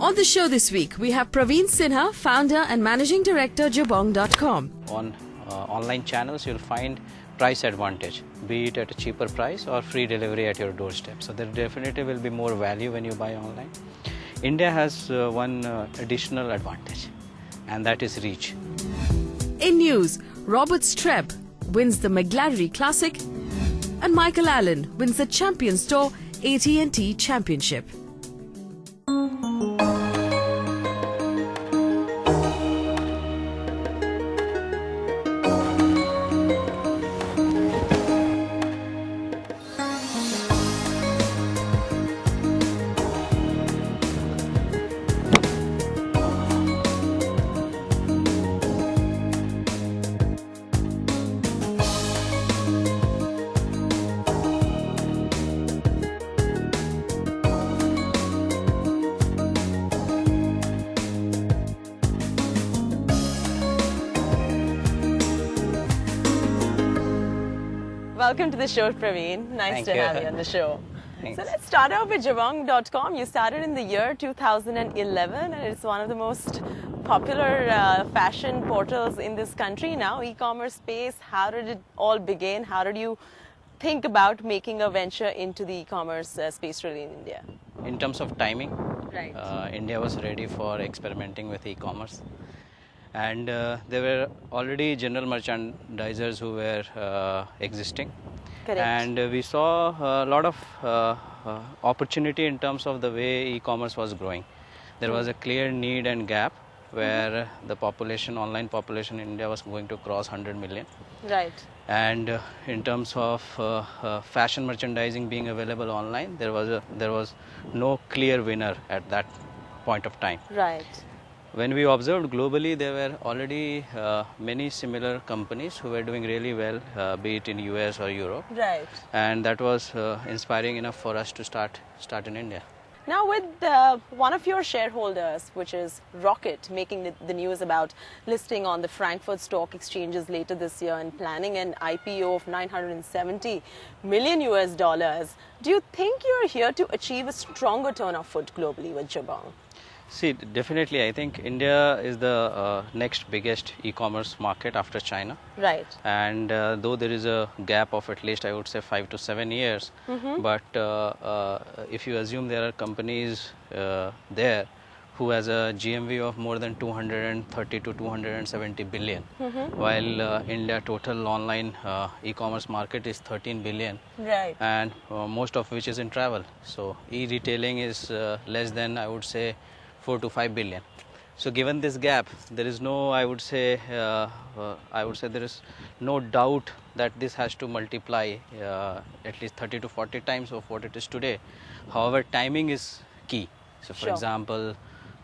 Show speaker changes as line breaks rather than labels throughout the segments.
On the show this week, we have Praveen Sinha, founder and managing director, Jabong.com.
On online channels, you'll find price advantage, be it at a cheaper price or free delivery at your doorstep. So there definitely will be more value when you buy online. India has one additional advantage, and that is reach.
In news, Robert Streb wins the McGlarry Classic and Michael Allen wins the Champions Tour AT&T Championship.
Welcome to the show, Praveen. Nice to have you on the show.
Thanks.
So let's start off with Jabong.com. You started in the year 2011 and it's one of the most popular fashion portals in this country now, e-commerce space. How did it all begin? How did you think about making a venture into the e-commerce space really in India?
In terms of timing,
Right.
India was ready for experimenting with e-commerce. And there were already general merchandisers who were existing.
Correct.
And we saw a lot of opportunity in terms of the way e-commerce was growing. There was a clear need and gap where the population, online population in India was going to cross 100 million.
Right.
And in terms of fashion merchandising being available online, there was no clear winner at that point of time.
Right.
When we observed globally, there were already many similar companies who were doing really well, be it in US or Europe.
Right.
And that was inspiring enough for us to start in India.
Now with one of your shareholders, which is Rocket, making the news about listing on the Frankfurt Stock Exchanges later this year and planning an IPO of $970 million US, do you think you're here to achieve a stronger turn of foot globally with Jabong?
See, definitely, I think India is the next biggest e-commerce market after China.
Right.
And though there is a gap of at least, I would say, 5 to 7 years, but if you assume there are companies there who has a GMV of more than 230 to 270 billion, while India total online e-commerce market is 13 billion,
Right.
and most of which is in travel. So e-retailing is less than, I would say, 4 to 5 billion. So given this gap, there is no, I would say there is no doubt that this has to multiply at least 30 to 40 times of what it is today. However, timing is key. So for example,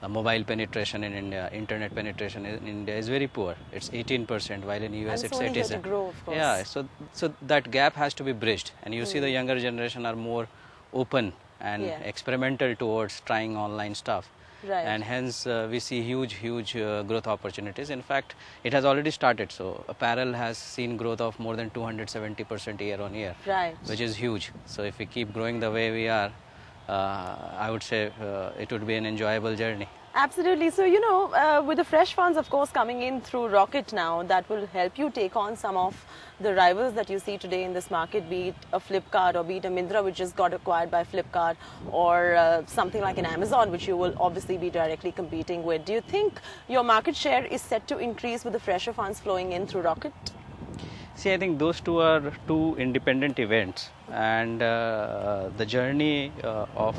mobile penetration in India, internet penetration in India is very poor. It's 18%, while in US it's 80%.
To grow, of course.
Yeah, so that gap has to be bridged, and you see the younger generation are more open and experimental towards trying online stuff.
Right.
And hence we see huge growth opportunities. In fact, it has already started. So apparel has seen growth of more than 270% year on year,
Right.
which is huge. So if we keep growing the way we are, I would say it would be an enjoyable journey.
Absolutely. So, you know, with the fresh funds, of course, coming in through Rocket now, that will help you take on some of the rivals that you see today in this market, be it a Flipkart or be it a Myntra, which just got acquired by Flipkart, or something like an Amazon, which you will obviously be directly competing with. Do you think your market share is set to increase with the fresher funds flowing in through Rocket?
See, I think those two are two independent events, and the journey of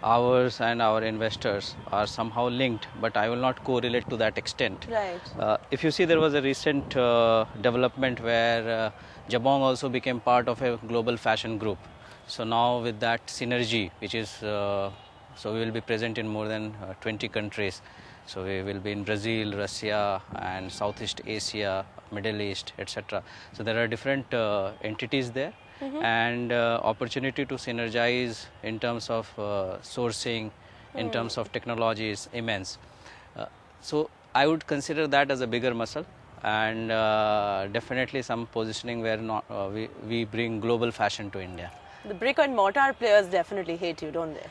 ours and our investors are somehow linked, but I will not correlate to that extent.
Right.
If you see, there was a recent development where Jabong also became part of a global fashion group. So now with that synergy, which is, so we will be present in more than 20 countries. So we will be in Brazil, Russia, and Southeast Asia, Middle East, etc. So there are different entities there. And opportunity to synergize in terms of sourcing, in terms of technology is immense. So I would consider that as a bigger muscle, and definitely some positioning where we bring global fashion to India.
The brick and mortar players definitely hate you, don't they?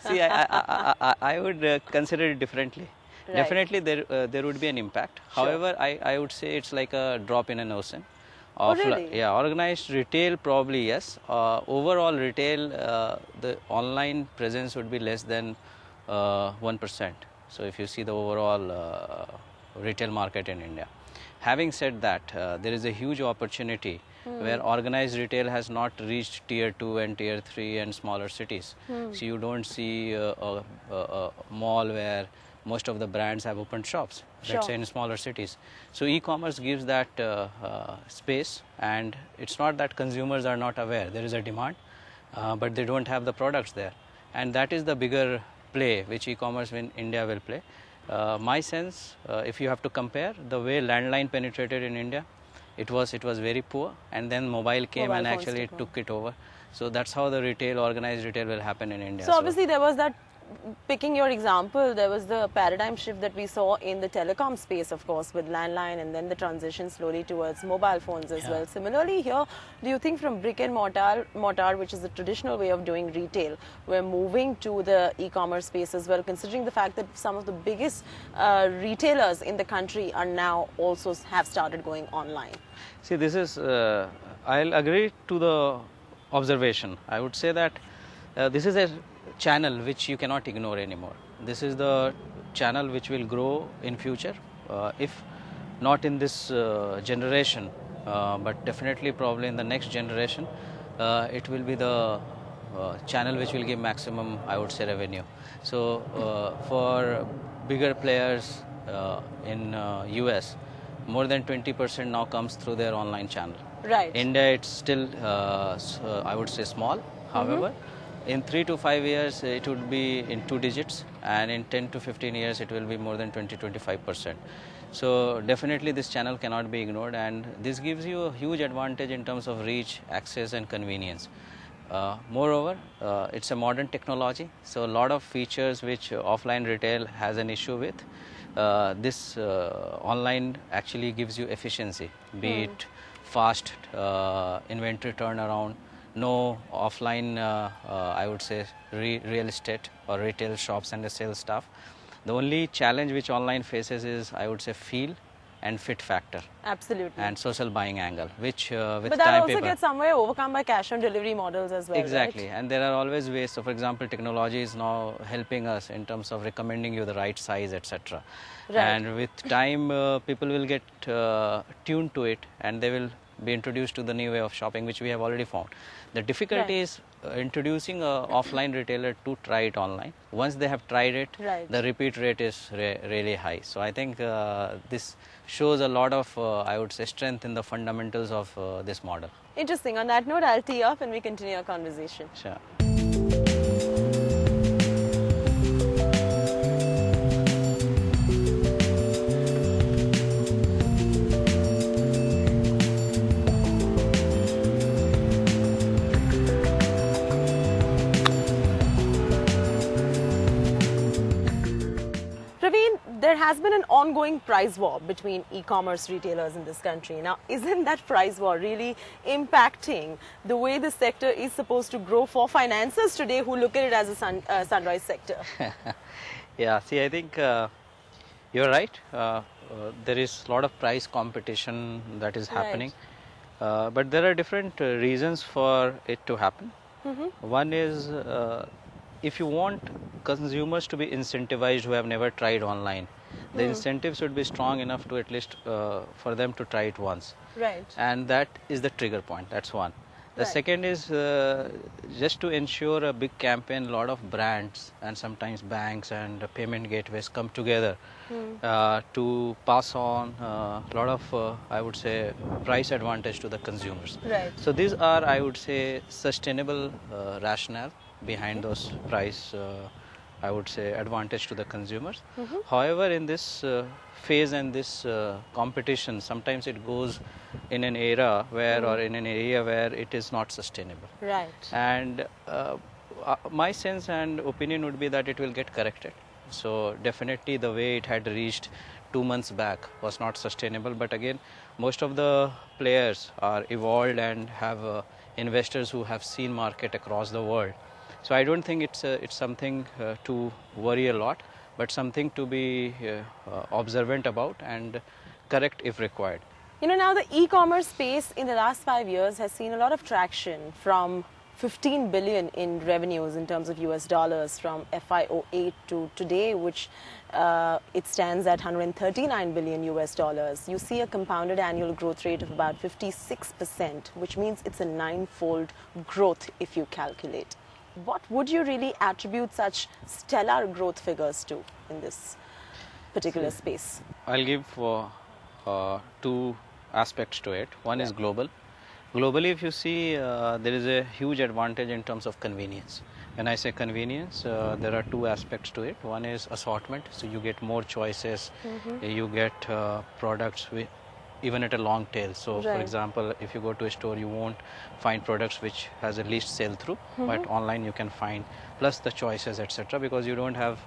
See, I would consider it differently.
Right.
Definitely there would be an impact.
Sure.
However, I would say it's like a drop in an ocean.
Oh, really?
Yeah, organized retail probably yes. Overall retail, the online presence would be less than 1%. So if you see the overall retail market in India. Having said that, there is a huge opportunity where organized retail has not reached tier 2 and tier 3 and smaller cities. So you don't see a mall where most of the brands have opened shops, let's say in smaller cities. So e-commerce gives that space, and it's not that consumers are not aware. There is a demand, but they don't have the products there. And that is the bigger play which e-commerce in India will play. My sense, if you have to compare the way landline penetrated in India, it was very poor, and then mobile came and actually took it over. So that's how the organized retail will happen in India.
So obviously there was that, picking your example, there was the paradigm shift that we saw in the telecom space, of course, with landline, and then the transition slowly towards mobile phones as well. Similarly here, do you think from brick and mortar, which is the traditional way of doing retail, we're moving to the e-commerce space as well, considering the fact that some of the biggest retailers in the country are now also have started going online?
See, this is, I'll agree to the observation. I would say that this is a channel which you cannot ignore anymore. This is the channel which will grow in future, if not in this generation, but definitely probably in the next generation. It will be the channel which will give maximum, I would say, revenue. So for bigger players in US, more than 20% now comes through their online channel.
Right.
India, it's still I would say small. However, in 3 to 5 years it would be in 2 digits, and in 10 to 15 years it will be more than 20-25%. So definitely this channel cannot be ignored, and this gives you a huge advantage in terms of reach, access and convenience. Moreover, it's a modern technology, so a lot of features which offline retail has an issue with, this online actually gives you efficiency, be it fast inventory turnaround, no offline, I would say, real estate or retail shops and the sales staff. The only challenge which online faces is, I would say, feel and fit factor.
Absolutely.
And social buying angle, which with
but that
time
also gets somewhere overcome by cash on delivery models as well.
Exactly,
right?
And there are always ways. So for example, technology is now helping us in terms of recommending you the right size, etc.
Right.
And with time, people will get tuned to it, and they will be introduced to the new way of shopping, which we have already found. The difficulty is introducing an offline retailer to try it online. Once they have tried it, the repeat rate is really high. So I think this shows a lot of, I would say, strength in the fundamentals of this model.
Interesting. On that note, I'll tee up and we continue our conversation.
Sure.
There has been an ongoing price war between e-commerce retailers in this country. Now, isn't that price war really impacting the way the sector is supposed to grow for financiers today who look at it as a sunrise sector?
Yeah, see, I think you're right. There is a lot of price competition that is happening. But there are different reasons for it to happen. One is if you want consumers to be incentivized who have never tried online, the incentives should be strong enough to at least for them to try it once.
Right.
And that is the trigger point. That's one. The second is just to ensure a big campaign, a lot of brands and sometimes banks and payment gateways come together to pass on a lot of, I would say, price advantage to the consumers.
Right.
So these are, I would say, sustainable rationale behind those price, I would say, advantage to the consumers. However, in this phase and this competition, sometimes it goes in an era where or in an area where it is not sustainable.
Right.
And my sense and opinion would be that it will get corrected. So definitely the way it had reached 2 months back was not sustainable. But again, most of the players are evolved and have investors who have seen market across the world. So I don't think it's something to worry a lot, but something to be observant about and correct if required.
You know, now the e-commerce space in the last 5 years has seen a lot of traction, from 15 billion in revenues in terms of US dollars from FY08 to today, which it stands at 139 billion US dollars. You see a compounded annual growth rate of about 56%, which means it's a 9-fold growth if you calculate. What would you really attribute such stellar growth figures to in this particular space?
I'll give two aspects to it. One is global. Globally, if you see, there is a huge advantage in terms of convenience. When I say convenience, there are two aspects to it. One is assortment, so you get more choices, you get products even at a long tail. So, for example, if you go to a store, you won't find products which has a least sell through, but online you can find, plus the choices, etc., because you don't have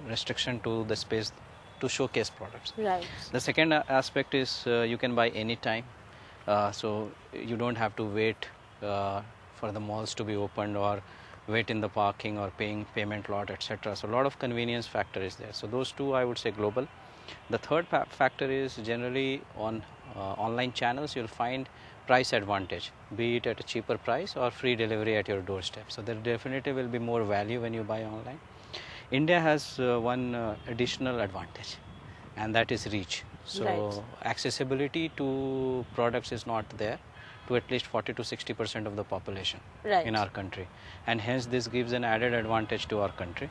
restriction to the space to showcase products.
Right.
The second aspect is you can buy anytime. So you don't have to wait for the malls to be opened, or wait in the parking, or paying payment lot, etc. So a lot of convenience factor is there. So those two, I would say, global. The third factor is generally on online channels you'll find price advantage, be it at a cheaper price or free delivery at your doorstep. So there definitely will be more value when you buy online. India has one additional advantage, and that is reach. So accessibility to products is not there to at least 40 to 60% of the population in our country, and hence this gives an added advantage to our country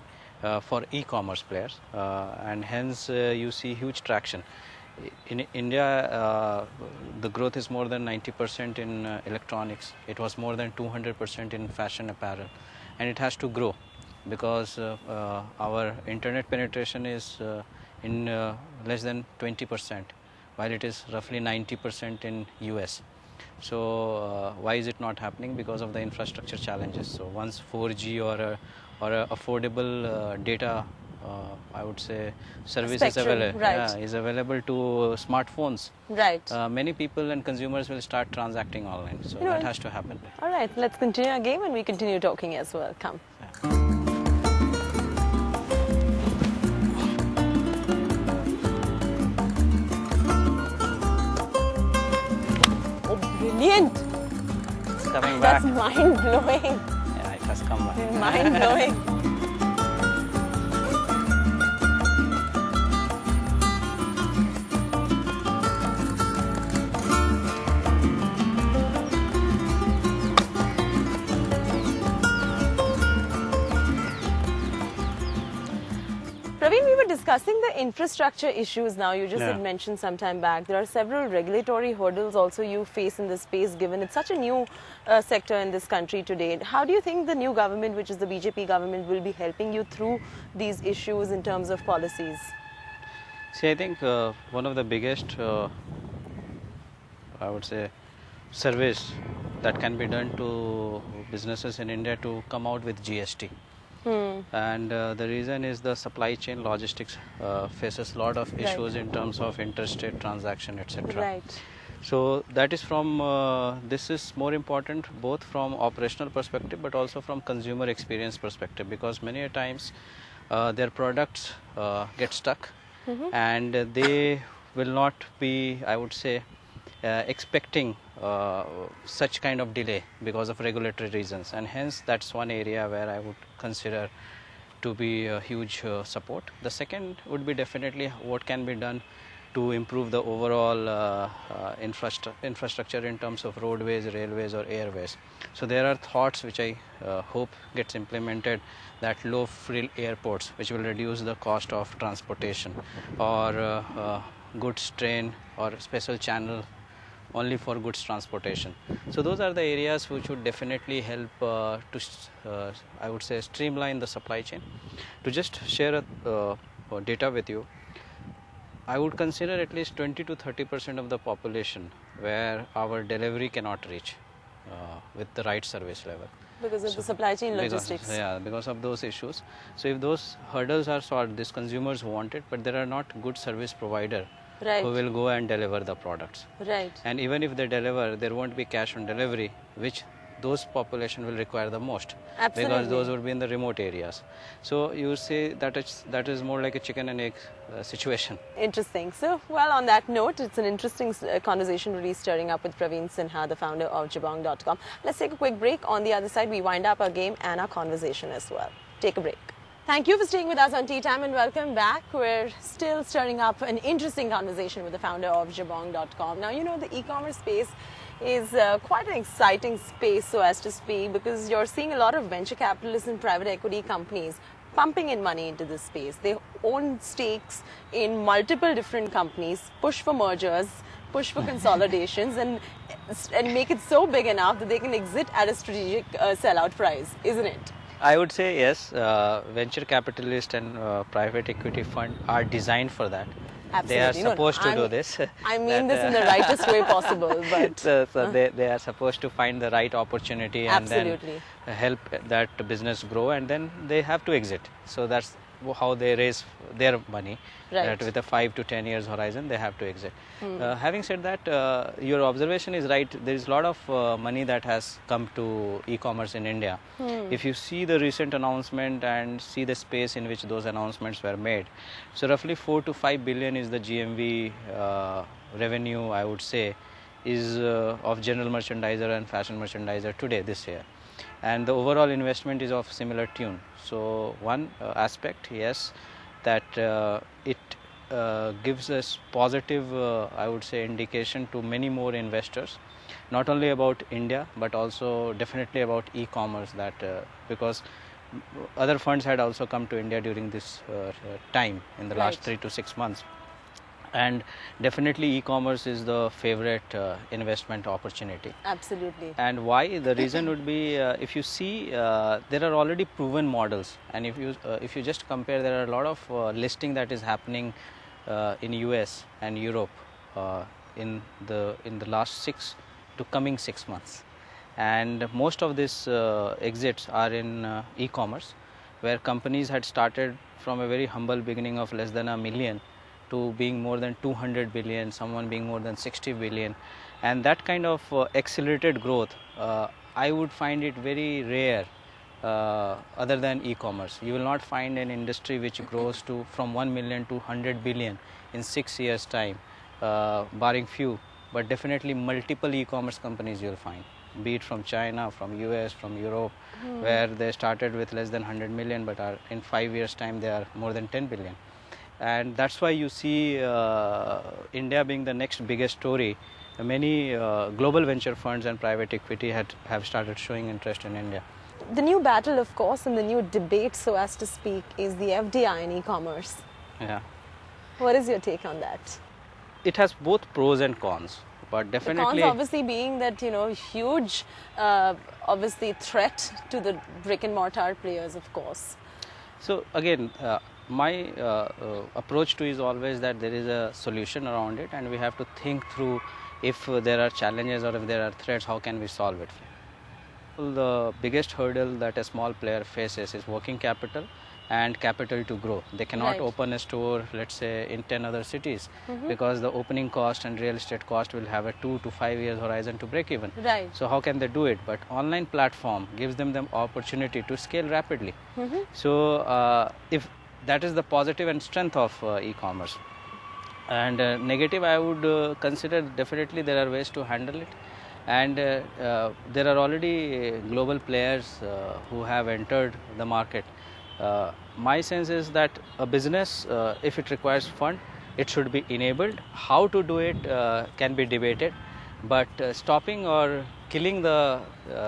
for e-commerce players, and hence you see huge traction. In India, the growth is more than 90% in electronics. It was more than 200% in fashion apparel, and it has to grow because our internet penetration is in less than 20%, while it is roughly 90% in US. So why is it not happening? Because of the infrastructure challenges. So once 4G or a affordable data, I would say, service is available to smartphones, many people and consumers will start transacting online. So that has to happen.
All right, let's continue our game and we continue talking as well. Come. Brilliant!
It's coming back.
That's mind-blowing.
Yeah, it has come back.
Mind-blowing. Praveen, we were discussing the infrastructure issues now. You just had mentioned some time back. There are several regulatory hurdles also you face in this space, given it's such a new sector in this country today. How do you think the new government, which is the BJP government, will be helping you through these issues in terms of policies?
See, I think one of the biggest, I would say, surveys that can be done to businesses in India to come out with GST. And the reason is the supply chain logistics faces a lot of issues in terms of interstate transaction, etc. So that is from, this is more important both from operational perspective but also from consumer experience perspective, because many a times their products get stuck and they will not be, I would say, expecting such kind of delay because of regulatory reasons, and hence that's one area where I would consider to be a huge support. The second would be definitely what can be done to improve the overall infrastructure in terms of roadways, railways or airways. So there are thoughts which I hope gets implemented, that low frill airports which will reduce the cost of transportation, or goods train or special channel only for goods transportation. So those are the areas which would definitely help to, I would say, streamline the supply chain. To just share data with you, I would consider at least 20 to 30% of the population where our delivery cannot reach with the right service level.
Because of the supply chain logistics.
Because of those issues. So if those hurdles are solved, these consumers want it, but there are not good service provider
Right.
who will go and deliver the products.
Right.
And even if they deliver, there won't be cash on delivery, which those population will require the most.
Absolutely.
Because those would be in the remote areas. So you say that is more like a chicken and egg situation.
Interesting. So, well, on that note, it's an interesting conversation really stirring up with Praveen Sinha, the founder of Jabong.com. Let's take a quick break. On the other side, we wind up our game and our conversation as well. Take a break. Thank you for staying with us on TeeTime and welcome back. We're still stirring up an interesting conversation with the founder of Jabong.com. Now, you know, the e-commerce space is quite an exciting space, so as to speak, because you're seeing a lot of venture capitalists and private equity companies pumping in money into this space. They own stakes in multiple different companies, push for mergers, push for consolidations, and make it so big enough that they can exit at a strategic sellout price, isn't it?
I would say yes. Venture capitalist and private equity fund are designed for that.
Absolutely.
They are supposed to do this.
I mean this in the rightest way possible. But
so they are supposed to find the right opportunity and then help that business grow, and then they have to exit. So that's how they raise their money.
Right.
That with a 5 to 10 years horizon, they have to exit. Having said that, your observation is right. There is a lot of money that has come to e-commerce in India. If you see the recent announcement and see the space in which those announcements were made, so roughly 4 to 5 billion is the GMV revenue, I would say, is of general merchandiser and fashion merchandiser today, this year. And the overall investment is of similar tune. So one aspect, yes, that it gives us positive, I would say, indication to many more investors, not only about India, but also definitely about e-commerce, that because other funds had also come to India during this time in the last 3 to 6 months. And definitely e-commerce is the favorite investment opportunity.
Absolutely.
And why? The reason would be, if you see, there are already proven models, and if you just compare, there are a lot of listing that is happening in US and Europe in the last 6 to coming 6 months, and most of these exits are in e-commerce, where companies had started from a very humble beginning of less than $1 million to being more than 200 billion, someone being more than 60 billion. And that kind of accelerated growth, I would find it very rare other than e-commerce. You will not find an industry which grows to from 1 million to 100 billion in 6 years time, barring few, but definitely multiple e-commerce companies you will find, be it from China, from US, from Europe, where they started with less than 100 million, but are in 5 years time they are more than 10 billion. And that's why you see India being the next biggest story. Many global venture funds and private equity have started showing interest in India.
The new battle, of course, and the new debate, so as to speak, is the FDI in e-commerce.
Yeah.
What is your take on that?
It has both pros and cons, but definitely...
The cons obviously being that, you know, huge, obviously, threat to the brick and mortar players, of course.
So again, my approach to is always that there is a solution around it, and we have to think through if there are challenges or if there are threats, how can we solve it. The biggest hurdle that a small player faces is working capital and capital to grow. They cannot open a store, let's say, in 10 other cities, because the opening cost and real estate cost will have a 2 to 5 years horizon to break even.
Right.
So how can they do it? But online platform gives them the opportunity to scale rapidly. So if that is the positive and strength of e-commerce. And negative, I would consider definitely there are ways to handle it. And there are already global players who have entered the market. My sense is that a business, if it requires fund, it should be enabled. How to do it can be debated, but stopping or killing the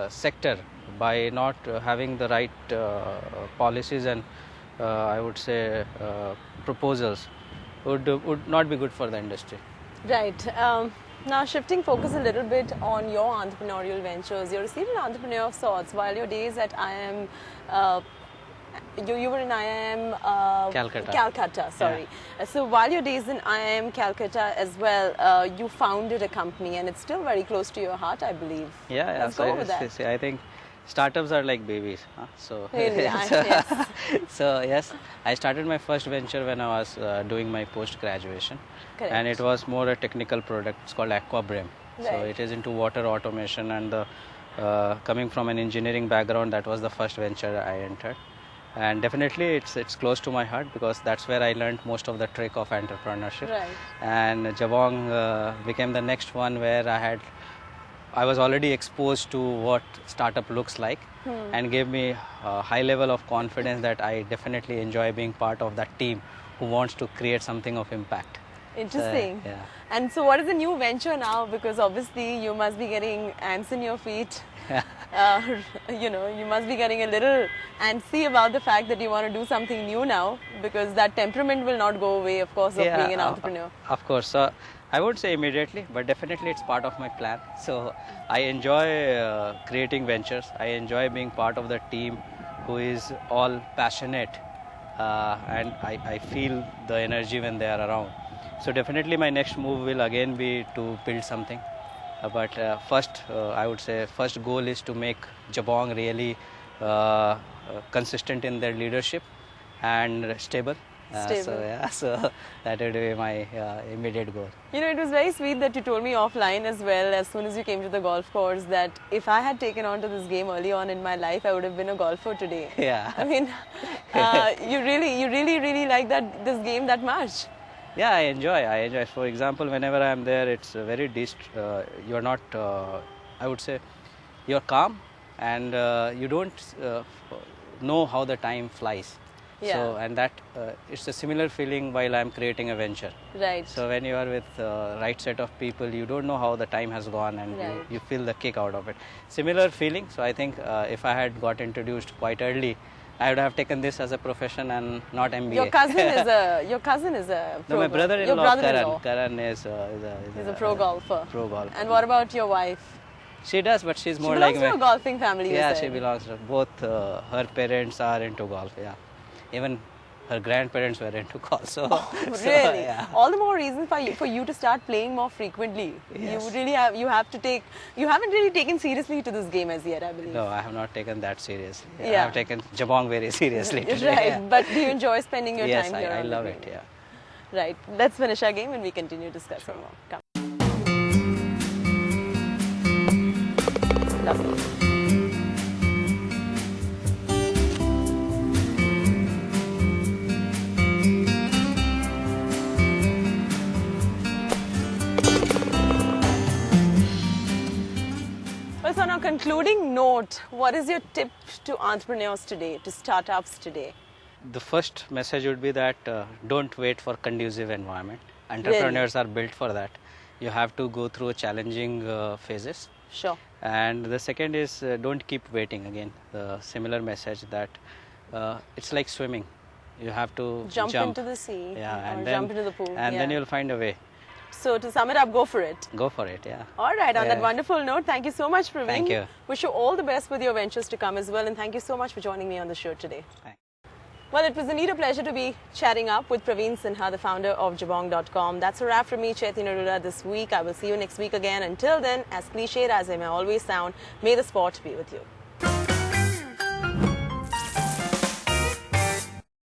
sector by not having the right policies and I would say proposals would not be good for the industry.
Right. Now shifting focus a little bit on your entrepreneurial ventures, you're still an entrepreneur of sorts. While your days at IIM, you were in IIM Calcutta, sorry. Yeah. So while your days in IIM Calcutta as well, you founded a company, and it's still very close to your heart, I believe.
Yeah,
Let's go with that.
I think Startups are like babies. Huh? So,
Really? Yes.
so yes, I started my first venture when I was doing my post-graduation.
Correct.
And it was more a technical product. It's called AquaBrim. So
Right.
it is into water automation, and coming from an engineering background, that was the first venture I entered. And definitely it's close to my heart because that's where I learned most of the trick of entrepreneurship.
Right.
And Jabong became the next one where I was already exposed to what startup looks like, and gave me a high level of confidence that I definitely enjoy being part of that team who wants to create something of impact.
Interesting.
Yeah.
And so what is the new venture now? Because obviously you must be getting ants in your feet. You must be getting a little antsy about the fact that you want to do something new now, because that temperament will not go away, of course, of being an entrepreneur.
Of course. I would say immediately, but definitely it's part of my plan. So I enjoy creating ventures. I enjoy being part of the team who is all passionate, and I feel the energy when they are around. So definitely my next move will again be to build something. But first, I would say first goal is to make Jabong really consistent in their leadership and stable. So that would be my immediate goal.
It was very sweet that you told me offline as well, as soon as you came to the golf course, that if I had taken on to this game early on in my life, I would have been a golfer today.
Yeah.
I mean, you really like this game that much.
Yeah, I enjoy. For example, whenever I am there, it's very you're not, I would say, you're calm, and you don't know how the time flies.
Yeah.
So, and that it's a similar feeling while I'm creating a venture.
Right.
So when you are with the right set of people, you don't know how the time has gone, and
Right.
you feel the kick out of it. Similar feeling. So I think if I had got introduced quite early, I would have taken this as a profession and not MBA.
Your cousin is a pro.
No, my brother-in-law,
Your brother-in-law.
Karan is
He's a pro golfer.
Pro golfer.
And what about your wife?
She does, but she's more
She
like
belongs to a golfing family. You
Yeah,
said.
she belongs to both. Her parents are into golf. Yeah, even her grandparents were into golf. So,
Really?
Yeah.
All the more reason for you to start playing more frequently.
Yes.
You haven't really taken seriously to this game as yet, I believe.
No, I have not taken that seriously. I
Yeah.
have taken Jabong very seriously today.
Right,
Yeah.
but do you enjoy spending your
Yes,
time here?
I
on the
love
game?
it. Yeah.
Right, let's finish our game and we continue discussing more. Come. Lovely. Well, so on a concluding note, what is your tip to entrepreneurs today, to startups today?
The first message would be that don't wait for conducive environment. Entrepreneurs are built for that. You have to go through challenging phases.
Sure.
And the second is don't keep waiting. Again, the similar message that it's like swimming. You have to
Jump into the sea,
yeah,
or
and then,
jump into the pool.
and
yeah.
then you'll find a way.
So to sum it up, go for it.
Go for it. Yeah.
All right, on that
Yeah.
wonderful note, thank you so much, Praveen.
Thank you.
Wish you all the best with your ventures to come as well, and thank you so much for joining me on the show today.
Thanks.
Well, it was indeed a pleasure to be chatting up with Praveen Sinha, the founder of Jabong.com. That's a wrap from me, Chaitanya Arora, this week. I will see you next week again. Until then, as cliched as I may always sound, may the sport be with you.